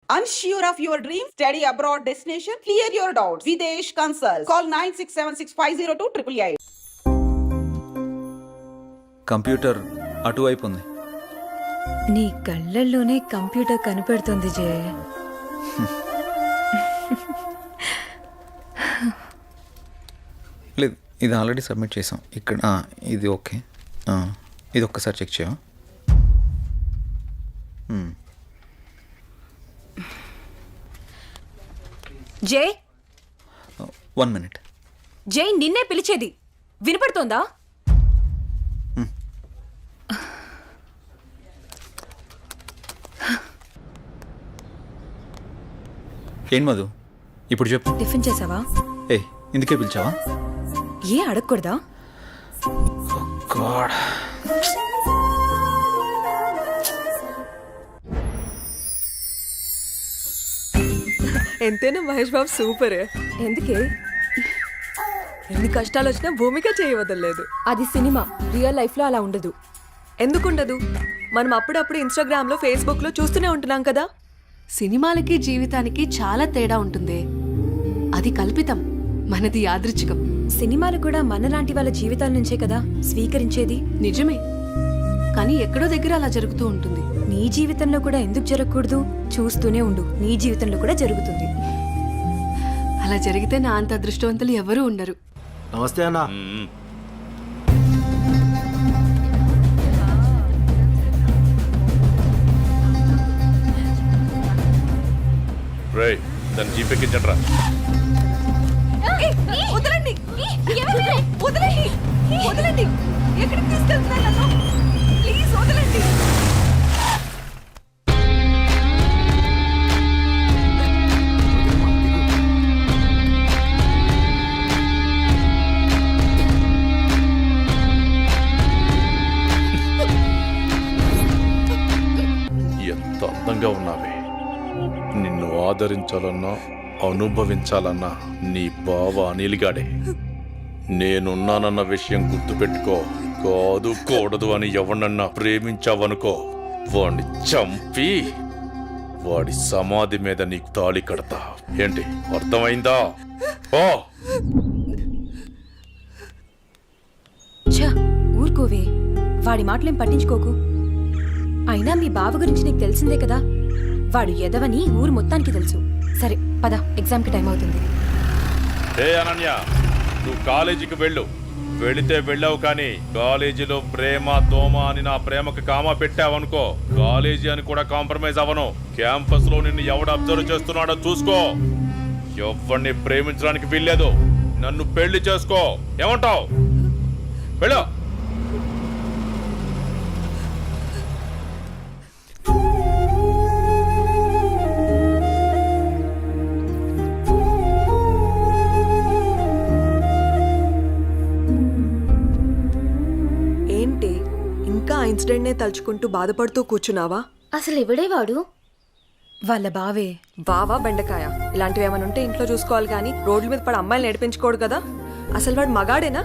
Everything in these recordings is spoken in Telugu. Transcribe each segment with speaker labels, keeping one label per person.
Speaker 1: Unsure of your dream? Study abroad destination? Clear your doubts. Videsh Consult. Call 9676502888.
Speaker 2: Computer అటువైపు ఉంది.
Speaker 3: నీ కళ్ళల్లోనే కంప్యూటర్ కనపడుతుంది జయ.
Speaker 2: లేదు, ఇది ఆల్రెడీ సబ్మిట్ చేసాం. ఇక్కడ ఇది ఓకే. ఇది ఒక్కసారి చెక్ చేయవా?
Speaker 3: జై
Speaker 2: 1 minute.
Speaker 3: జై నిన్నే పిలిచేది వినపడుతోందా?
Speaker 2: ఏం మధు ఇప్పుడు చెప్పు.
Speaker 3: టిఫిన్ చేసావా?
Speaker 2: ఇందుకే పిలిచావా?
Speaker 3: ఏ అడగకూడదా? ఎంతైనా మహేష్ బాబు సూపర్. ఎందుకే ఎన్ని కష్టాలు వచ్చినా భూమిక చేయవదలేదు. అది సినిమా, రియల్ లైఫ్ లో అలా ఉండదు. ఎందుకుండదు? మనం అప్పుడప్పుడు ఇన్స్టాగ్రామ్ లో, ఫేస్బుక్ లో చూస్తూనే ఉంటున్నాం కదా.
Speaker 4: సినిమాలకి జీవితానికి చాలా తేడా ఉంటుంది. అది కల్పితం, మనది యాదృచ్ఛికం.
Speaker 3: సినిమాలు కూడా మనలాంటి వాళ్ళ జీవితాల నుంచే కదా స్వీకరించేది.
Speaker 4: నిజమే, కానీ ఎక్కడో దగ్గర అలా జరుగుతూ ఉంటుంది.
Speaker 3: నీ జీవితంలో కూడా ఎందుకు జరగకూడదు? చూస్తూనే ఉండు, నీ జీవితంలో కూడా జరుగుతుంది.
Speaker 4: అలా జరిగితే నా అంత అదృష్టవంతులు ఎవరూ ఉండరు.
Speaker 5: నమస్తే అన్న.
Speaker 6: దాన్ని జీపెక్కించట్రా.
Speaker 3: వదలండి, వదలండి, వదలండి. ఎక్కడికి తీసుకెళ్తున్నారు నన్ను? ప్లీజ్ వదలండి.
Speaker 6: ఎంత అందంగా ఉన్నావే. నిన్ను ఆదరించాలన్నా అనుభవించాలన్నా నీ బావ అనిల్గాడే. నేనున్నానన్న విషయం గుర్తుపెట్టుకో. కాదు కూడదు అని ఎవరినన్నా ప్రేమించావనుకో, వాడిని చంపి వాడి సమాధి మీద నీకు తాళి కడతా. ఏంటి అర్థమైందా? ఓ
Speaker 3: ఊరుకోవే, వాడి మాటలేం పట్టించుకోకు. అయినా మీ బావ గురించి నీకు తెలిసిందే కదా. వాడు ఎదవని ఊరు మొత్తానికి తెలుసు. సరే పద, ఎగ్జామ్కి టైం అవుతుంది.
Speaker 6: ఏ అనన్య, నువ్వు కాలేజీకి వెళ్ళు. వెళితే వెళ్ళావు, కానీ కాలేజీలో ప్రేమ దోమ అని నా ప్రేమకు కామా పెట్టావనుకో, కాలేజీ అని కూడా కాంప్రమైజ్ అవ్వను. క్యాంపస్ లో నిన్ను ఎవడు అబ్జర్వ్ చేస్తున్నాడో చూసుకో. ఎవరిని ప్రేమించడానికి వీల్లేదు. నన్ను పెళ్లి చేసుకో. ఏమంటావు? వెళ్ళు.
Speaker 7: ఇన్సిడెంట్ నే తలుచుకుంటూ బాధపడుతూ కూర్చున్నావా?
Speaker 8: అసలు ఎవడే వాడు?
Speaker 3: వాళ్ళ బావే.
Speaker 7: బావా బెండకాయ ఇలాంటివి ఏమైనా ఉంటే ఇంట్లో చూసుకోవాలి, కానీ రోడ్ల మీద పడి అమ్మాయిలు నేర్పించుకోడు కదా. అసలు వాడు మగాడేనా?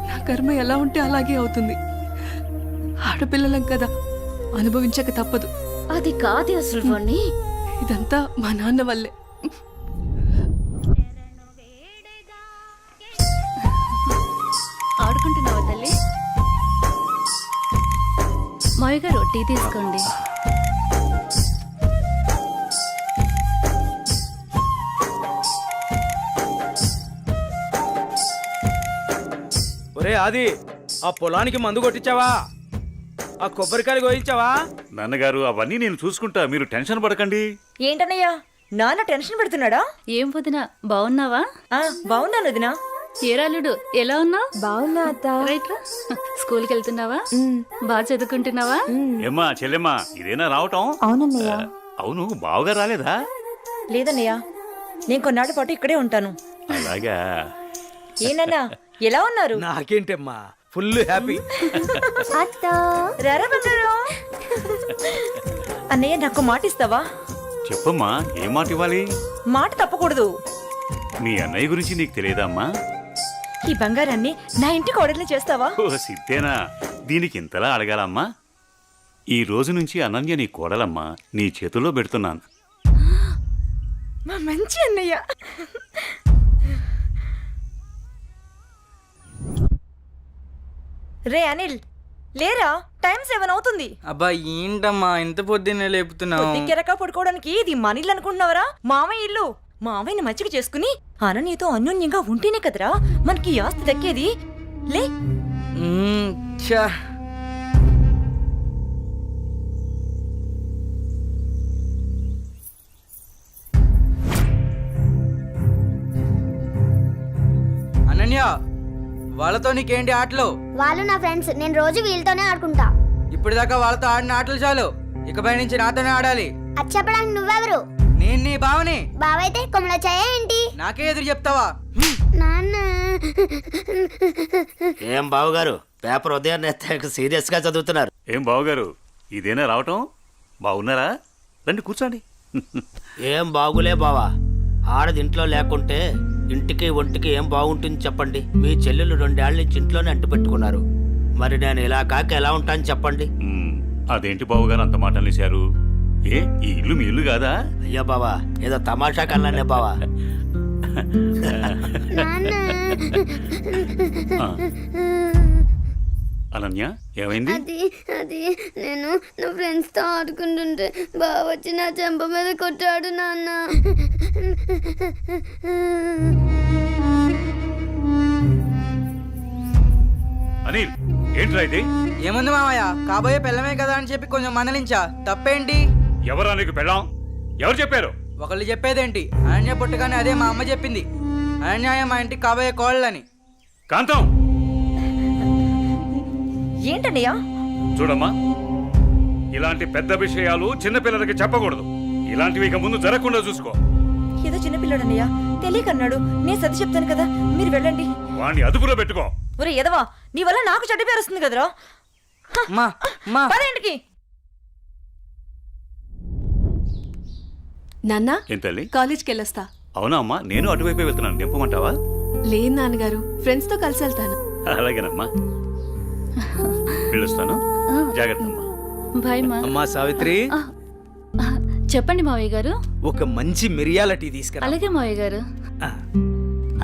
Speaker 4: నా కర్మ ఎలా ఉంటే అలాగే అవుతుంది. ఆడపిల్లలం కదా, అనుభవించక తప్పదు.
Speaker 8: అది కాదు అసలు వాణ్ణి.
Speaker 4: ఇదంతా మా నాన్న వల్లే.
Speaker 8: ఆడుకుంటున్నావా తల్లి? మావిగా రొట్టి తీసుకోండి.
Speaker 5: ఒరే ఆది, ఆ పొలానికి మందు కొట్టించావా? ఆ కొబ్బరికాయలు కోయించావా?
Speaker 9: నాన్నగారు అవన్నీ నేను చూసుకుంటా, మీరు టెన్షన్ పడకండి.
Speaker 10: ఏంటన్నయ్యా, నాన్న టెన్షన్ పెడుతున్నాడా?
Speaker 8: ఏం వదినా, బాగున్నావా?
Speaker 10: బాగున్నాను వదినా.
Speaker 8: ఏరాలుడు ఎలా ఉన్నావు?
Speaker 3: బాగున్నా అత్త.
Speaker 8: రైట్ రా. స్కూల్కి వెళ్తున్నావా? బాగా చదువుకుంటున్నావా?
Speaker 9: ఏమ్మా చెల్లెమ్మా, ఇదేనా రావటం?
Speaker 3: అవునన్నయ్య.
Speaker 9: అవును, బావగా రాలేదా?
Speaker 10: లేదన్నయ్యా, నేను కొన్నాళ్ళ పాటు ఇక్కడే ఉంటాను.
Speaker 9: అలాగా?
Speaker 10: ఏనన్నా, ఎలా ఉన్నారు?
Speaker 5: నాకేంటమ్మా, ఫుల్ హ్యాపీ.
Speaker 10: రారా బంగారు. అన్నయ్య, నాకు మాట ఇస్తావా?
Speaker 9: చెప్పమ్మా, ఏం మాట ఇవ్వాలి?
Speaker 10: మాట తప్పకూడదు.
Speaker 9: మీ అన్నయ్య గురించి నీకు తెలియదమ్మా?
Speaker 10: ఈ బంగారాన్ని నా ఇంటికి ఆర్డర్లు చేస్తావా?
Speaker 9: ఓ సిద్ధేనా, దీనికి ఇంతలా అడగాలమ్మా? ఈ రోజు నుంచి అనన్య నీ కోడలమ్మా, నీ చేతుల్లో పెడుతున్నాను.
Speaker 10: మా మంచి అన్నయ్య. రే అనిల్, లేరా? టైం 7 అవుతుంది.
Speaker 5: అబ్బా ఏంటమ్మా ఇంత పొద్దున్నే లేపుతున్నావు?
Speaker 10: పొద్దుకెరక పడుకోవడానికి ఇది మన ఇల్లు అనుకుంటున్నావరా? మామయ్య ఇల్లు. మామయ్యని మంచిగా చేసుకుని అననీతో అన్యోన్యంగా ఉంటేనే కదరా మనకి ఈ ఆస్తి దక్కేది. లే.
Speaker 5: ఛా. అనన్య, వాళ్ళతో నీకేంటి ఆటలు?
Speaker 11: వాళ్ళు నా ఫ్రెండ్స్, నేను రోజు వీళ్ళతోనే ఆడుకుంటా.
Speaker 5: ఇప్పటిదాకా వాళ్ళతో ఆడిన ఆటలు చాలు, ఇకపై నుంచి నాతోనే ఆడాలి.
Speaker 11: అది చెప్పడానికి నువ్వెవరు?
Speaker 5: నేను నీ బావని.
Speaker 11: బావైతే కొమ్మల చాయ ఏంటి?
Speaker 5: నాకే ఎదురు చెప్తావా?
Speaker 11: నాన్న.
Speaker 12: ఏం బావగారు, పేపర్ ఉదయాన్నే సీరియస్ గా చదువుతున్నారు.
Speaker 9: ఏం బావగారు, ఇదేనా రావటం? బాగున్నారా? రండి కూర్చోండి.
Speaker 12: ఏం బాగులే బావా, ఆడది ఇంట్లో లేకుంటే ఇంటికి ఒంటికి ఏం బాగుంటుంది చెప్పండి. మీ చెల్లెలు 2 ఏళ్ల నుంచి ఇంట్లోనే అంటు పెట్టుకున్నారు. మరి నేను ఇలా కాక ఎలా ఉంటాను చెప్పండి.
Speaker 9: అదేంటి బావగారు అంత మాట అనేశారు? ఏ ఈ ఇల్లు మీ ఇల్లు కాదా?
Speaker 12: అయ్యా బావా, ఏదో తమాషా కన్నానే బావా.
Speaker 9: అనన్య, ఏమైంది?
Speaker 11: అది నేను నా ఫ్రెండ్స్ తో ఆడుకుంటుంటే బావ వచ్చి నా చెంప మీద కొట్టాడు నాన్న.
Speaker 9: అనిల్, ఏంట్రా ఇది?
Speaker 5: ఏముంది మామయ్య, కాబోయే పెళ్ళమే కదా అని చెప్పి కొంచెం మందలించా. తప్పేంటి?
Speaker 9: ఎవరా నీకు పెళ్ళాం? ఎవరు చెప్పారు?
Speaker 5: ఒకళ్ళు చెప్పేదేంటి, అనన్య పుట్టగానే అదే మా అమ్మ చెప్పింది. అనన్య మా ఇంటికి కాబోయే కోళ్ళని.
Speaker 9: కాంతం,
Speaker 10: ఏంటన్నయ్య?
Speaker 9: చూడమ్మా, ఇలాంటి పెద్ద విషయాలు చిన్నపిల్లలకి చెప్పకూడదు. ఇలాంటివి ఇక ముందు జరగకుండా చూసుకో.
Speaker 10: ఏదో చిన్నపిల్లడన్నయ్య, తెలియకన్నాడు. నేను సర్ది చెప్తాను కదా, మీరు వెళ్ళండి.
Speaker 9: వాణ్ణి అదుపులో పెట్టుకో.
Speaker 10: ఒరే ఎదవా, నీ వల్ల నాకు చెడ్డ పేరు వస్తుంది కదరా. పదేంటికి
Speaker 4: నాన్న,
Speaker 9: ఏం తల్లి?
Speaker 4: కాలేజ్కి వెళ్ళొస్తా.
Speaker 9: అవునా అమ్మా, నేను అటువైపే వెళ్తున్నాను. నింపమంటావా?
Speaker 4: లేదు నాన్నగారు, ఫ్రెండ్స్ తో కలిసి వెళ్తాను.
Speaker 9: అలాగేనమ్మా, వెళ్ళొస్తాను. జాగ్రత్త అమ్మా.
Speaker 8: బాయ్ మా.
Speaker 5: అమ్మా సావిత్రి,
Speaker 8: చెప్పండి మావయ్య గారు.
Speaker 5: ఒక మంచి మిరియాల టీ తీసుకురా.
Speaker 8: అలాగే మావయ్య గారు.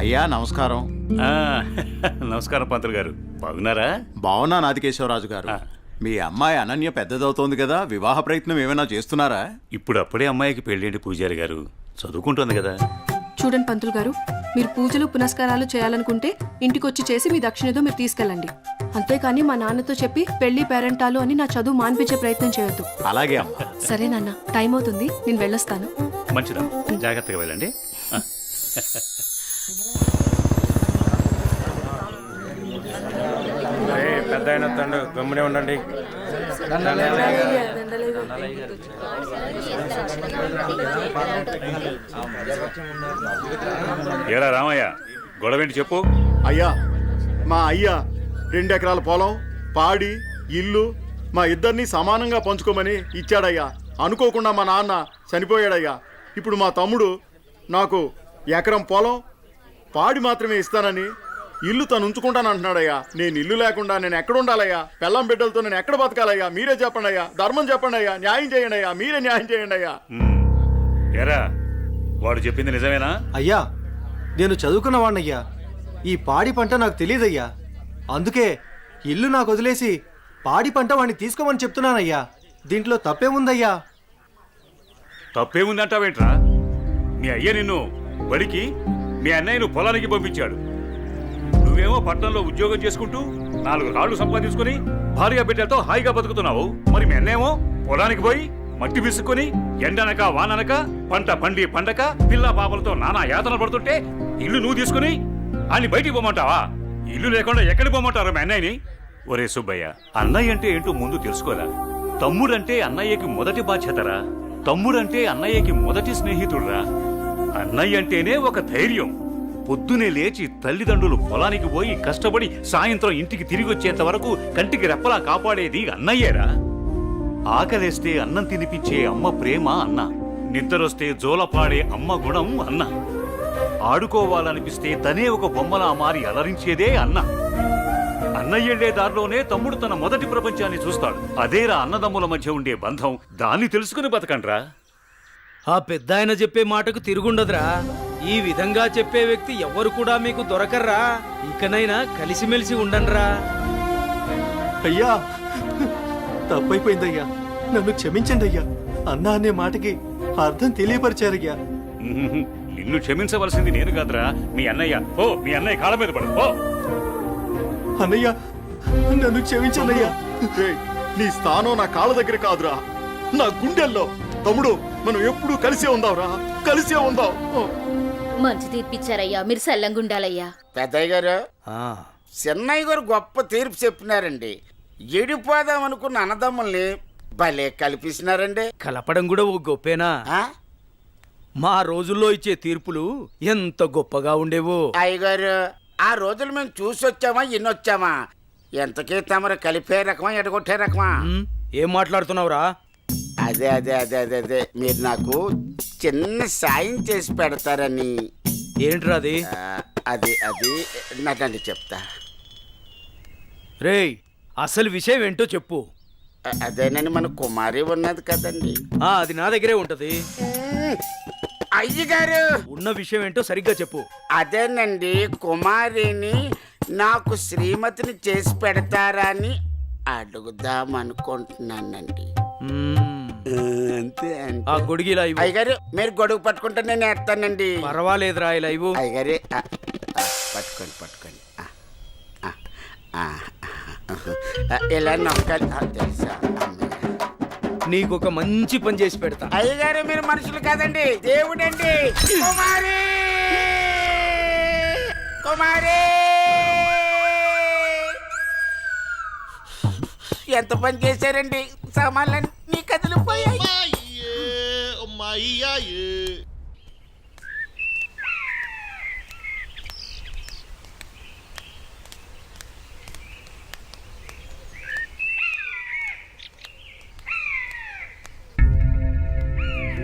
Speaker 13: అయ్యా నమస్కారం.
Speaker 9: నమస్కారం పంతులు గారు, బాగున్నారా?
Speaker 13: బాగున్నా నాదికేశ్వరరాజు గారు. మీ అమ్మాయి అనన్య పెద్దదవుతోంది కదా, వివాహ ప్రయత్నం ఏమైనా చేస్తున్నారా?
Speaker 9: ఇప్పుడు అప్పుడే అమ్మాయికి పెళ్ళేంటి పూజారి గారు, చదువుకుంటుంది కదా.
Speaker 4: చూడండి పంతులు గారు, మీరు పూజలు పునస్కారాలు చేయాలనుకుంటే ఇంటికొచ్చి చేసి మీ దక్షిణతో మీరు తీసుకెళ్ళండి. అంతేకాని మా నాన్నతో చెప్పి పెళ్లి పేరెంటాలు అని నా చదువు మాన్పించే ప్రయత్నం చేయొద్దు.
Speaker 13: అలాగే అమ్మా.
Speaker 4: సరే నాన్న, టైం అవుతుంది, నేను వెళ్ళొస్తాను.
Speaker 9: మంచిదా, జాగ్రత్తగా వెళ్ళండి.
Speaker 5: పెద్ద అయిన తండ్రి గమ్మునే ఉండండి.
Speaker 9: ఏరా రామయ్య, గొడవేంటి చెప్పు.
Speaker 13: అయ్యా, మా అయ్యా 2 ఎకరాల పొలం, పాడి, ఇల్లు మా ఇద్దరిని సమానంగా పంచుకోమని ఇచ్చాడయ్యా. అనుకోకుండా మా నాన్న చనిపోయాడయ్యా. ఇప్పుడు మా తమ్ముడు నాకు ఎకరం పొలం, పాడి మాత్రమే ఇస్తానని, ఇల్లు తను ఉంచుకుంటానంటున్నాడయ్యా. నేను ఇల్లు లేకుండా నేను ఎక్కడ ఉండాలయ్యా? పెళ్ళం బిడ్డలతో నేను ఎక్కడ బతకాలయ్యా? మీరే చెప్పండి అయ్యా, ధర్మం చెప్పండి అయ్యా, న్యాయం చేయండి అయ్యా, మీరే న్యాయం చేయండి అయ్యా.
Speaker 9: ఏరా, వాడు చెప్పింది నిజమేనా?
Speaker 5: అయ్యా, నేను చదువుకున్న వాడినయ్యా. ఈ పాడి పంట నాకు తెలియదయ్యా. అందుకే ఇల్లు నాకు వదిలేసి పాడి పంట వాడిని తీసుకోమని చెప్తున్నానయ్యా. దీంట్లో తప్పేముందయ్యా?
Speaker 9: తప్పేముందంటావేంట్రా? మీ అయ్య నిన్ను బడికి, మీ అన్నయ్యను పొలానికి పంపించాడు. నువ్వేమో పట్టణంలో ఉద్యోగం చేసుకుంటూ 4 రాళ్లు సంపాదించుకుని భార్య బిడ్డలతో హాయిగా బతుకుతున్నావు. మరి మీ అన్నేమో పొలానికి పోయి మట్టి విసుక్కుని ఎండనక వాననక పంట పండి పండక పిల్ల పాపలతో నానా యాతన పడుతుంటే ఇల్లు నువ్వు తీసుకుని అని బయటికి పోమంటావా? ఇల్లు లేకుండా ఎక్కడికి పోమంటారు మీ అన్నయ్యని? ఒరే సుబ్బయ్య, అన్నయ్య అంటే ఏంటో ముందు తెలుసుకోరా. తమ్ముడంటే అన్నయ్యకి మొదటి బాధ్యతరా. తమ్ముడంటే అన్నయ్యకి మొదటి స్నేహితుడురా. అన్నయ్య అంటేనే ఒక ధైర్యం. పొద్దునే లేచి తల్లిదండ్రులు పొలానికి పోయి కష్టపడి సాయంత్రం ఇంటికి తిరిగి వచ్చేంత వరకు కంటికి రెప్పలా కాపాడేది అన్నయ్యేరా. ఆకలేస్తే అన్నం తినిపించే అమ్మ ప్రేమ అన్న, నిద్రొస్తే జోలపాడే అమ్మ గుణం అన్న, ఆడుకోవాలనిపిస్తే తనే ఒక బొమ్మలా మారి అలరించేదే అన్న. అన్నయ్యెళ్లే దారిలోనే తమ్ముడు తన మొదటి ప్రపంచాన్ని చూస్తాడు. అదేరా అన్నదమ్ముల మధ్య ఉండే బంధం. దాన్ని తెలుసుకుని బతకండ్రా.
Speaker 12: ఆ పెద్ద ఆయన చెప్పే మాటకు తిరుగుండదురా. ఈ విధంగా చెప్పే వ్యక్తి ఎవరు కూడా మీకు దొరకర్రా. ఇకనైనా కలిసిమెలిసి ఉండండిరా.
Speaker 5: అయ్యా తప్పైపోయిందయ్యా, నన్ను క్షమించండి అయ్యా. అన్నా అనే మాటకి అర్థం తెలియపరిచారయ్యా.
Speaker 9: నిన్ను క్షమించవలసింది నేను కాదురా, మీ అన్నయ్య. ఓ మీ అన్నయ్య కాళ్ళ మీద పడు. ఓ
Speaker 5: అన్నయ్య నన్ను క్షమించన్నయ్యా.
Speaker 13: రేయ్, నీ స్థానం నా కాళ్ళ దగ్గర కాదురా, నా గుండెల్లో. తమ్ముడు, మనం ఎప్పుడూ కలిసే ఉందాంరా, కలిసే ఉందాం.
Speaker 8: మంచి తీర్పిచ్చారయ్యా, మీరు సల్లంగుండాలయ్యా.
Speaker 12: పెద్దయ్య గారు, చిన్నయ్య గారు గొప్ప తీర్పు చెప్పినారండి. ఎడిపోదాం అనుకున్న అన్నదమ్ముల్ని భలే కల్పిస్తున్నారండి. కలపడం కూడా ఓ గొప్పేనా? మా రోజుల్లో ఇచ్చే తీర్పులు ఎంత గొప్పగా ఉండేవో. అయ్యగారు, ఆ రోజులు మేము చూసొచ్చామా ఎన్నొచ్చామా? ఎంతకీ తమరు కలిపే రకమా ఎడగొట్టే రకమా? ఏం మాట్లాడుతున్నావురా? అదే అదే అదే అదే అదే మీరు నాకు చిన్న సాయం చేసి పెడతారని. ఏంట్రా అది? అది అది నాకండి చెప్తా. రేయ్, అసలు విషయం ఏంటో చెప్పు. అదేనండి, మన కుమారి ఉన్నది కదండి. అది నా దగ్గరే ఉంటది. అయ్యగారు, ఉన్న విషయం ఏంటో సరిగ్గా చెప్పు. అదేనండి, కుమారిని నాకు శ్రీమతిని చేసి పెడతారా అని అడుగుదాం అనుకుంటున్నానండి. అంతే అంతే. ఆ గొడుగు ఇలా ఇవ్వు. అయ్యగారు, మీరు గొడుగు పట్టుకుంటే నేను వేస్తానండి. పర్వాలేదురా, ఇలా ఇవ్వు. అయ్యగారే, పట్టుకోండి పట్టుకోండి. ఇలా నొక్కాలి. తెలుసా, నీకు ఒక మంచి పని చేసి పెడతా. అయ్యగారు, మీరు మనుషులు కాదండి, దేవుడండి. కుమారి కుమారి, ఎంత పని చేశారండి, సామాన్లన్నీ కదిలిపోయాయి.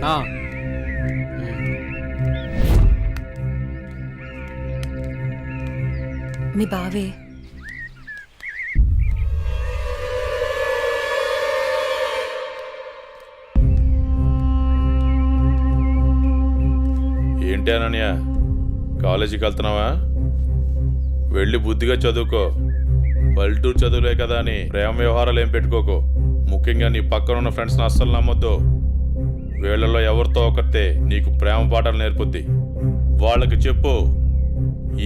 Speaker 5: నా
Speaker 7: మీ బావే
Speaker 6: ఏంటి అనన్య, కాలేజీకి వెళ్తున్నావా? వెళ్ళి బుద్ధిగా చదువుకో. పల్లెటూరు చదువులే కదా అని ప్రేమ వ్యవహారాలు ఏం పెట్టుకోకు. ముఖ్యంగా నీ పక్కన ఉన్న ఫ్రెండ్స్ని అస్సలు నమ్మొద్దు. వీళ్ళలో ఎవరితో ఒకరితే నీకు ప్రేమ పాఠాలు నేర్పుద్ది. వాళ్ళకి చెప్పు,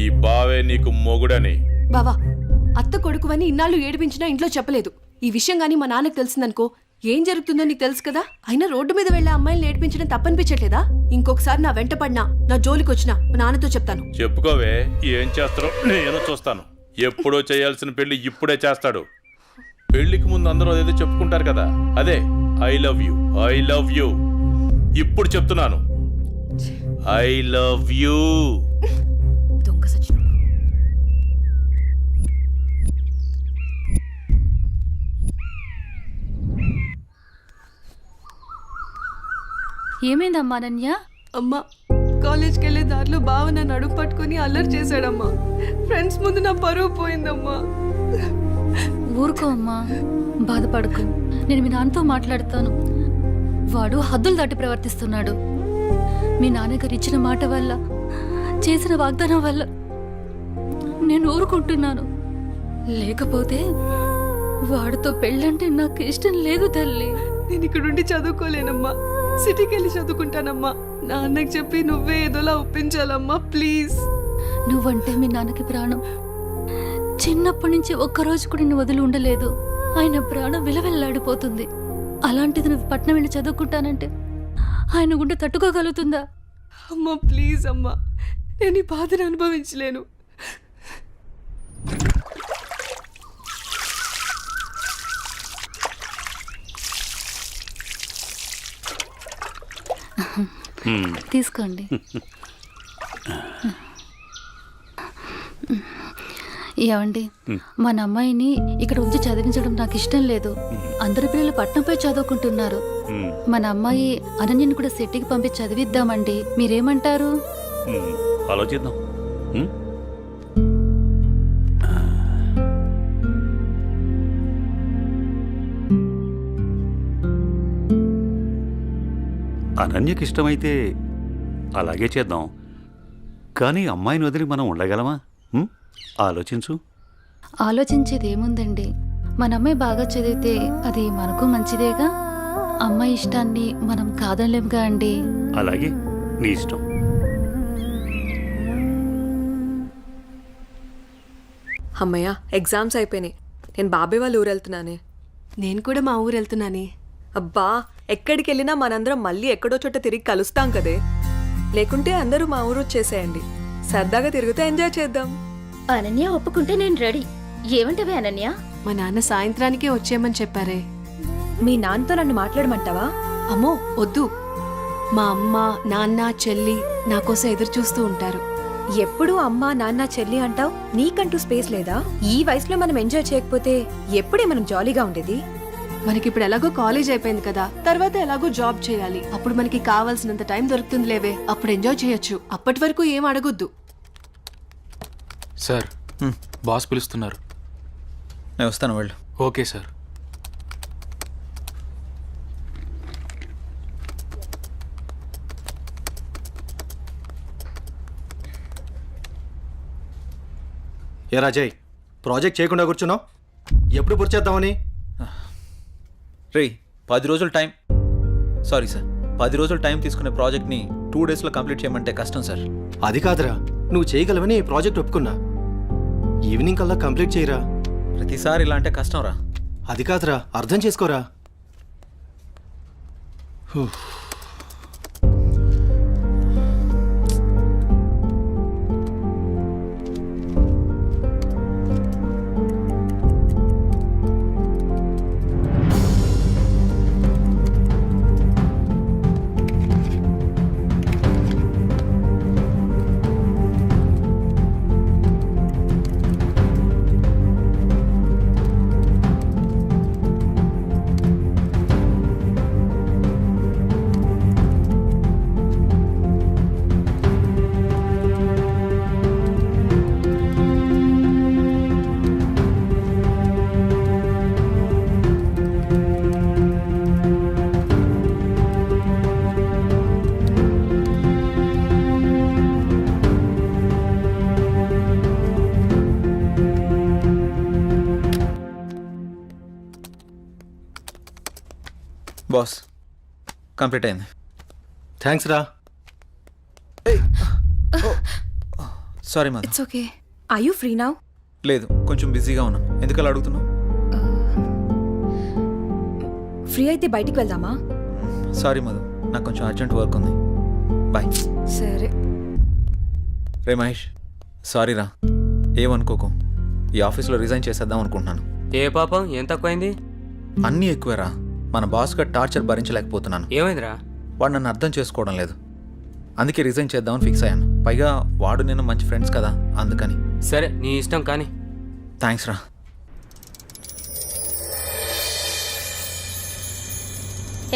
Speaker 6: ఈ బావే నీకు మొగుడని.
Speaker 4: బావా, అత్త కొడుకువని ఇన్నాళ్ళు ఏడిపించినా ఇంట్లో చెప్పలేదు. ఈ విషయం గానీ మా నాన్నకు తెలిసిందనుకో ఏం జరుగుతుందో నీకు తెలుసు కదా. అయినా రోడ్డు మీద వెళ్లే అమ్మాయిని ఏడిపించడం తప్పనిపించట్లేదా? ఇంకొకసారి నా వెంట పడినా, నా జోలికి వచ్చినా మా నాన్నతో చెప్తాను.
Speaker 6: చెప్పుకోవే, ఏం చేస్తారో నేను చూస్తాను. ఎప్పుడో చేయాల్సిన పెళ్లి ఇప్పుడే చేస్తాడు. పెళ్లికి ముందు అందరూ అదేదో చెప్పుకుంటారు కదా, అదే I love you, I love you. ఇప్పుడు చెప్తున్నాను, ఐ లవ్ యూ.
Speaker 7: దొంగ సచ్చినోడు.
Speaker 8: ఏమైందమ్మా అనన్య?
Speaker 4: అమ్మా, కాలేజ్కి వెళ్ళే దారిలో బావ నన్ను అడుగు పట్టుకుని అల్లరి చేశాడమ్మా. ఫ్రెండ్స్ ముందు నా పరువు పోయిందమ్మా.
Speaker 8: ఊరుకో అమ్మా, బాధపడకు. నేను మీ నాన్నతో మాట్లాడతాను. వాడు హద్దులు దాటి ప్రవర్తిస్తున్నాడు. మీ నాన్నగారు ఇచ్చిన మాట వల్ల, చేసిన వాగ్దానం వల్ల నేను ఊరుకుంటున్నాను. లేకపోతే వాడితో పెళ్ళంటే నాకు ఇష్టం లేదు తల్లి.
Speaker 4: నేను ఇక్కడుండి చదువుకోలేనమ్మా, సిటీకి వెళ్ళి చదువుకుంటానమ్మా. నాన్నకి చెప్పి నువ్వే ఏదోలా ఒప్పించాలమ్మా, ప్లీజ్.
Speaker 8: నువ్వంటే మీ నాన్నకి ప్రాణం. చిన్నప్పటి నుంచి ఒక్కరోజు కూడా నేను వదిలి ఉండలేదు. ఆయన ప్రాణం విలవెల్లాడిపోతుంది. అలాంటిది నువ్వు పట్నం వెళ్ళి చదువుకుంటానంటే ఆయన గుండె తట్టుకోగలుగుతుందా?
Speaker 4: అమ్మా ప్లీజ్ అమ్మా, నేను ఈ బాధను అనుభవించలేను.
Speaker 8: తీసుకోండి. ఏమండి, మన అమ్మాయిని ఇక్కడ ఉంచి చదివించడం నాకు ఇష్టం లేదు. అందరి పిల్లలు పట్నంపై చదువుకుంటున్నారు. మన అమ్మాయి అనన్యని కూడా సిటీకి పంపించి చదివిద్దామండి. మీరేమంటారు?
Speaker 9: ఆలోచిద్దాం. అనన్యకి ఇష్టమైతే అలాగే చేద్దాం. కానీ అమ్మాయిని వదిలి మనం ఉండగలమా? ఆలోచించు.
Speaker 8: ఆలోచించేది ఏముందండి, మన అమ్మాయి బాగా చదివితే అది మనకు మంచిదేగా. అమ్మాయి ఇష్టాన్ని మనం కాదనలేముగా అండి.
Speaker 9: అలాగే, నీ ఇష్టం.
Speaker 3: అమ్మయ్య, ఎగ్జామ్స్ అయిపోయినాయి. నేను బాబాయ్ వాళ్ళ ఊరు వెళ్తున్నానే.
Speaker 4: నేను కూడా మా ఊరు వెళ్తున్నానే.
Speaker 3: అబ్బా, ఎక్కడికి వెళ్ళినా మనందరం మళ్ళీ ఎక్కడో చోట తిరిగి కలుస్తాం కదే. లేకుంటే అందరూ మా ఊరు వచ్చేసేయండి, సరదాగా తిరుగుతూ ఎంజాయ్ చేద్దాం.
Speaker 8: అనన్య ఒప్పుకుంటే నేను రెడీ. ఏమంటవే అనన్య?
Speaker 4: మా నాన్న సాయంత్రానికే వచ్చేయమని చెప్పారే.
Speaker 10: మీ నాన్నతో నన్ను మాట్లాడమంటావా?
Speaker 4: అమ్మో వద్దు, మా అమ్మ నాన్న చెల్లి నా కోసం ఎదురు చూస్తూ ఉంటారు.
Speaker 10: ఎప్పుడు అమ్మా నాన్న చెల్లి అంటావు, నీకంటూ స్పేస్ లేదా? ఈ వయసులో మనం ఎంజాయ్ చేయకపోతే ఎప్పుడే మనం జాలీగా ఉండేది?
Speaker 4: మనకిప్పుడు ఎలాగో కాలేజ్ అయిపోయింది కదా, తర్వాత ఎలాగో జాబ్ చేయాలి. అప్పుడు మనకి కావాల్సినంత టైం దొరుకుతుంది లేవే, అప్పుడు ఎంజాయ్ చేయొచ్చు. అప్పటి వరకు ఏం అడగొద్దు.
Speaker 5: సార్, బాస్ పిలుస్తున్నారు.
Speaker 2: నేను వస్తాను, వెళ్ళు.
Speaker 5: Okay sir. ఏ రాజయ్, ప్రాజెక్ట్ చేయకుండా కూర్చున్నావు? ఎప్పుడు పూర్తి చేద్దామని?
Speaker 2: రే 10 రోజులు టైం, సారీ సార్, 10 రోజులు టైం తీసుకునే ప్రాజెక్ట్ని 2 డేస్లో కంప్లీట్ చేయమంటే కష్టం సార్.
Speaker 5: అది కాదురా, నువ్వు చేయగలవని ఈ ప్రాజెక్ట్ ఒప్పుకున్నా. ఈవినింగ్ కల్లా కంప్లీట్ చేయరా.
Speaker 2: ప్రతిసారి ఇలా అంటే కష్టం రా.
Speaker 5: అది కాదురా, అర్థం చేసుకోరా.
Speaker 2: బాస్, కంప్లీట్ అయింది.
Speaker 5: థ్యాంక్స్ రా.
Speaker 2: Sorry Madhu.
Speaker 10: It's okay. Are you free now?
Speaker 2: లేదు, కొంచెం బిజీగా ఉన్నాను. ఎందుకలా అడుగుతున్నావు?
Speaker 10: ఫ్రీ అయితే బయటికి వెళ్దామా?
Speaker 2: సారీ మధు, నాకు కొంచెం అర్జెంట్ వర్క్ ఉంది. బాయ్.
Speaker 10: సరే.
Speaker 2: రే మహేష్, సారీ రా, ఏమనుకోకు. ఈ ఆఫీస్లో రిజైన్ చేసేద్దాం అనుకుంటున్నాను.
Speaker 14: ఏ పాపం, ఏం తక్కువైంది?
Speaker 2: అన్నీ ఎక్కువేరా. మన బాస్గా టార్చర్ భరించలేకపోతున్నాను.
Speaker 14: ఏమైందిరా?
Speaker 2: వాడు నన్ను అర్థం చేసుకోవడం లేదు. అందుకే రిజైన్ చేద్దామని ఫిక్స్ అయ్యాను. పైగా వాడు నేను మంచి ఫ్రెండ్స్ కదా, అందుకని.
Speaker 14: సరే, నీ ఇష్టం కానీ.
Speaker 2: థ్యాంక్స్ రా.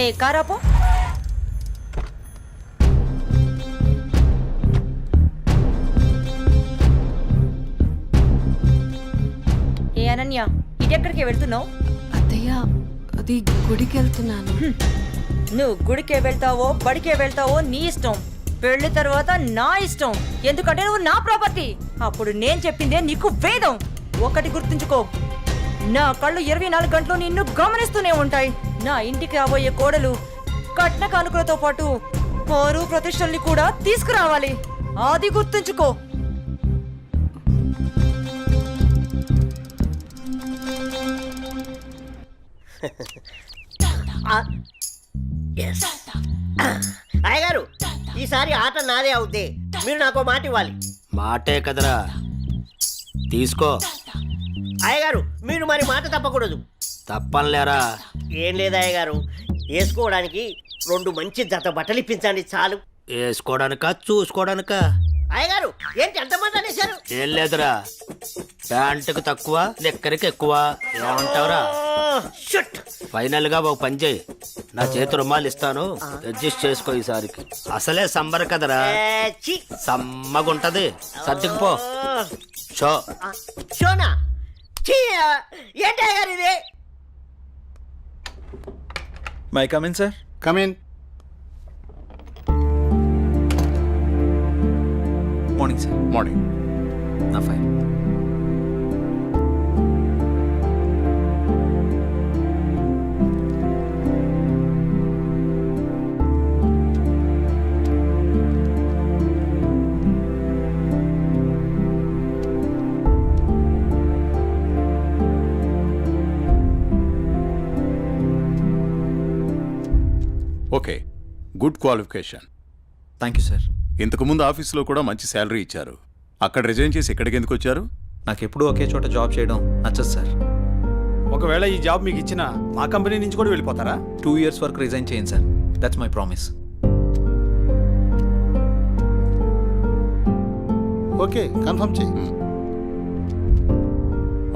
Speaker 10: ఏ కారాపో. ఏ అనన్య, ఇటెక్కడికి వెళ్తున్నావు?
Speaker 4: అత్తయ్య, అది గుడికి వెళ్తున్నాను.
Speaker 10: నువ్వు గుడికే వెళ్తావో బడికే వెళ్తావో నీ ఇష్టం. పెళ్లి తర్వాత నా ఇష్టం, ఎందుకంటే నువ్వు నా ప్రాపర్టీ. అప్పుడు నేను చెప్పిందే నీకు వేదం. ఒకటి గుర్తుంచుకో, నా కళ్ళు 24 గంటలు నిన్ను గమనిస్తూనే ఉంటాయి. నా ఇంటికి రాబోయే కోడలు కట్న కానుకలతో పాటు పరువు ప్రతిష్టల్ని కూడా తీసుకురావాలి. అది గుర్తుంచుకో.
Speaker 12: అయ్యగారు, ఈసారి ఆట నాదే అవుద్ది. మీరు నాకు మాట ఇవ్వాలి. మాటే కదరా, తీసుకో. అయ్యగారు, మీరు మరి మాట తప్పకూడదు. తప్పనిలేరా? ఏం లేదు అయ్యగారు, వేసుకోవడానికి 2 మంచి జత బట్టలు ఇప్పించండి చాలు. వేసుకోవడానికా చూసుకోవడానికా? అయ్యగారు, ఏంటి ఎంతమంది అనేశారు? ఏం లేదురా, ప్యాంటుకు తక్కువ లెక్కరికి ఎక్కువ. ఏమంటావురా? ఫైనల్ గా ఒక పని చేయి, నా చేతి రుమాలు ఇస్తాను, అడ్జస్ట్ చేసుకో ఈసారికి. అసలే సమ్మర్ కదరా, సమ్మగుంటది. సర్దుకుపో. షో షోనా? ఏంటి అయ్యగారు ఇది?
Speaker 2: May come in sir.
Speaker 13: Come in.
Speaker 2: Morning sir.
Speaker 6: Morning.
Speaker 2: నా file.
Speaker 6: Okay, good qualification.
Speaker 2: Thank you sir.
Speaker 6: ఇంతకుముందు ఆఫీస్లో కూడా మంచి శాలరీ ఇచ్చారు. అక్కడ రిజైన్ చేసి ఇక్కడికి ఎందుకు వచ్చారు?
Speaker 2: నాకు ఎప్పుడూ ఒకే చోట జాబ్ చేయడం నచ్చదు సార్.
Speaker 5: ఒకవేళ ఈ జాబ్ మీకు ఇచ్చిన మా కంపెనీ నుంచి కూడా వెళ్ళిపోతారా?
Speaker 2: 2 years వరకు రిజైన్ చేయండి sir. That's my promise.
Speaker 13: Okay, confirm చేయి.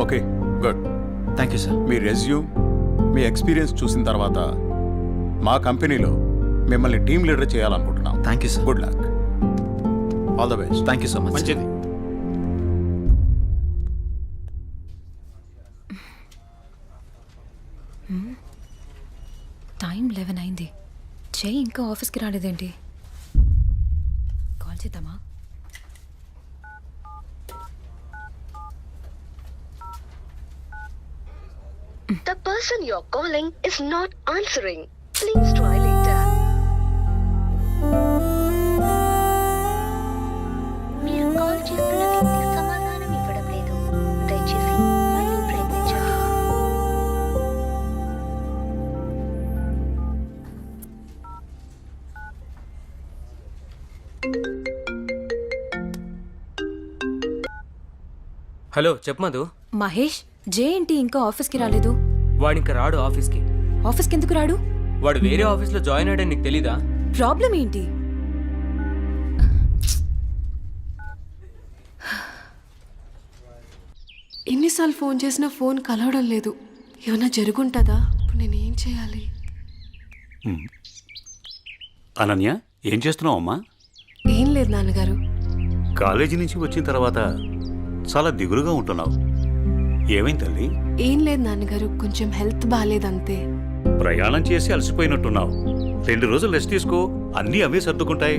Speaker 6: Okay, good.
Speaker 2: Thank you sir.
Speaker 6: మీ రెజ్యూమ్, మీ ఎక్స్పీరియన్స్ చూసిన తర్వాత మా కంపెనీలో మిమ్మల్ని టీమ్ లీడర్ చేయాలనుకుంటున్నాం.
Speaker 2: Thank you sir.
Speaker 6: Good luck. All the best.
Speaker 2: Thank you so much.
Speaker 5: మంచిది.
Speaker 8: టైం 11 అయింది. చెయ్యి ఇంకా ఆఫీస్కి రాలేదేంటి? కాల్ చేద్దామా?
Speaker 11: The person you're calling is not answering. Please try later. మీరు కాల్ చేస్తున్న వ్యక్తి సమాధానం ఇవ్వడం లేదు. దయచేసి మళ్ళీ ప్రయత్నించండి.
Speaker 14: హలో చెప్పు మధు.
Speaker 8: మహేష్, జే ఏంటి ఇంకా ఆఫీస్కి రాలేదు?
Speaker 14: వాడు ఇంకా రాడు ఆఫీస్కి.
Speaker 8: ఆఫీస్కి ఎందుకు రాడు?
Speaker 14: వాడు వేరే ఆఫీస్లో జాయిన్ అయ్యాడని నీకు తెలీదా?
Speaker 8: ప్రాబ్లం ఏంటి?
Speaker 4: ఎన్నిసార్లు ఫోన్ చేసినా ఫోన్ కలవడం లేదు. ఏమైనా జరుగుంటుందా? ఇప్పుడు నేను ఏం చేయాలి?
Speaker 9: అనన్య, ఏం చేస్తున్నావు అమ్మా?
Speaker 4: ఏం లేదు నాన్నగారు.
Speaker 9: కాలేజీ నుంచి వచ్చిన తర్వాత చాలా దిగులుగా ఉంటున్నావు. ఏమైంది తల్లి?
Speaker 4: ఏం లేదు నాన్నగారు, కొంచెం హెల్త్ బాగాలేదంతే.
Speaker 9: ప్రయాణం చేసి అలసిపోయినట్టున్నావు. 2 రోజులు రెస్ట్ తీసుకో, అన్నీ అవే సర్దుకుంటాయి.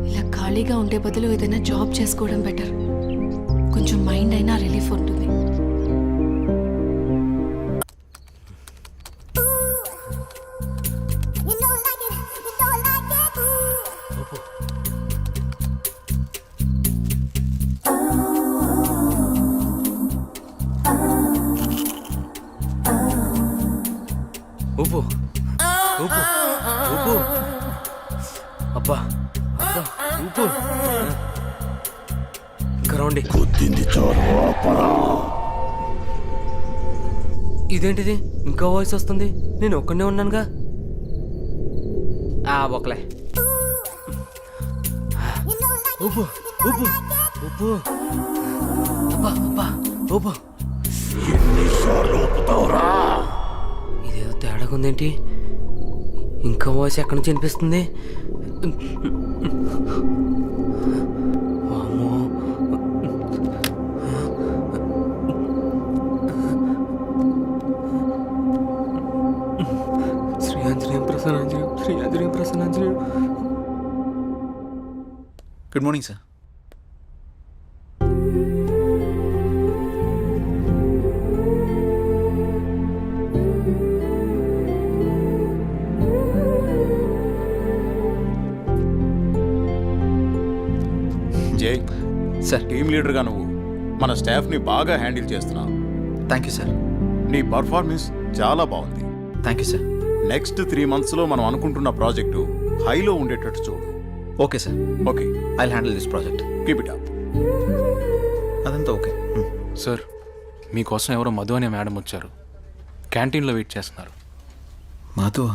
Speaker 4: ఇలా ఖాళీగా ఉండే బదులు ఏదైనా జాబ్ చేసుకోవడం బెటర్. కొంచెం మైండ్ అయినా రిలీఫ్ ఉంటుంది.
Speaker 14: ఊపు ఊపు ఊపు. అబ్బా అబ్బా ఊపు. ఇంకా రౌండి. ఇదేంటిది ఇంకా వాయిస్ వస్తుంది? నేను ఒక్కనే ఉన్నానుగా. ఒకలే. ఊపు ఊపు ఊపు. అబ్బా అబ్బా ఊపు. ఇదేదో తేడాగా ఉందేంటి? ఇంకా వాయిస్ ఎక్కడి నుంచి వినిపిస్తుంది? వామ్మో. శ్రీ ఆంజనేయం ప్రసన్నాంజనేయం, శ్రీ ఆంజనేయం ప్రసన్నాంజనేయం.
Speaker 2: Good morning sir.
Speaker 6: జై
Speaker 2: సార్.
Speaker 6: టీమ్ లీడర్గా నువ్వు మన స్టాఫ్ని బాగా హ్యాండిల్ చేస్తున్నావు.
Speaker 2: Thank you sir.
Speaker 6: నీ పర్ఫార్మెన్స్ చాలా బాగుంది.
Speaker 2: Thank you sir.
Speaker 6: నెక్స్ట్ 3 monthsలో మనం అనుకుంటున్న ప్రాజెక్టు హైలో ఉండేటట్టు చూడు.
Speaker 2: Okay sir.
Speaker 6: Okay,
Speaker 2: I will handle this project.
Speaker 6: Keep it up.
Speaker 2: అదంతా ఓకే.
Speaker 15: సార్, మీకోసం ఎవరో మధు అనే మేడం వచ్చారు. క్యాంటీన్లో వెయిట్ చేస్తున్నారు.
Speaker 2: మధు?